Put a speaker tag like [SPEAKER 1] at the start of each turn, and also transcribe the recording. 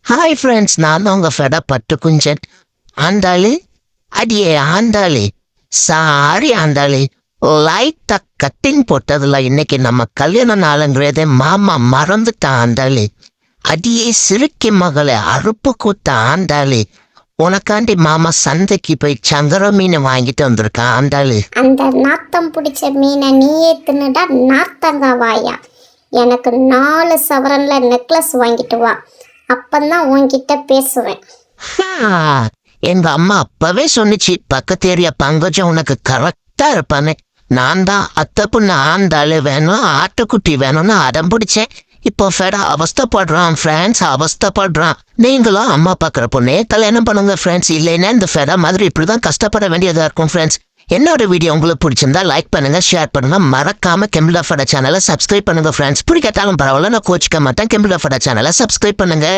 [SPEAKER 1] Hi friends, நான் தான் உங்கள் ஃபெட பட்டு குஞ்சன். ஆண்டாளி, அடியே ஆண்டாளி, சாரி ஆண்டாளி, லைட்டாக கட்டிங் போட்டதில்ல. இன்னைக்கு நம்ம கல்யாண நாளுங்கிறதே மாமா மறந்துட்டான் ஆண்டாளி. அடியே சிறுக்கி மகளே, அறுப்பு கூத்த ஆண்டாளி, உனக்காண்டி மாமா சந்தைக்கு போய் சங்கர மீன் வாங்கிட்டு வந்திருக்கான் ஆண்டாளி.
[SPEAKER 2] அந்த நாத்தம் பிடிச்ச மீனை நீயே தின்னுடா நாத்தங்க வாயா. எனக்கு 4 சவரன்ல நெக்லஸ் வாங்கிட்டு வா, அப்பந்தான் உன்கிட்ட பேசுவேன்.
[SPEAKER 1] எங்க அம்மா அப்பவே சொன்னிச்சு, பக்கத்து ஏரியா பங்கஜம் உனக்கு கரெக்டா இருப்பானே. நான் தான் அத்தை பொண்ணு ஆண்டாளு வேணும், ஆட்டுக்குட்டி வேணும்னு அடம் பிடிச்சேன். இப்போ ஃபெடா அவஸ்தப்படுறான் ஃப்ரெண்ட்ஸ், அவஸ்தப்படுறான். நீங்களும் அம்மா பாக்குற பொண்ணே கல்யாணம் பண்ணுங்க ஃப்ரெண்ட்ஸ், இல்லைன்னா இந்த ஃபெடா மாதிரி இப்படிதான் கஷ்டப்பட வேண்டியதா இருக்கும் ஃப்ரெண்ட்ஸ். என்னோட வீடியோ உங்களுக்கு பிடிச்சிருந்தா லைக் பண்ணுங்க, ஷேர் பண்ணுங்க, மறக்காம கெம்பிள் ஃபெடா சேனலை சப்ஸ்கிரைப் பண்ணுங்க ஃப்ரெண்ட்ஸ். பிடிக்காட்டாலும் பரவாயில்ல, நான் கோச்சிக்க மாட்டேன். கெம்பிள் ஃபெடா சேனலை சப்ஸ்கிரைப் பண்ணுங்க.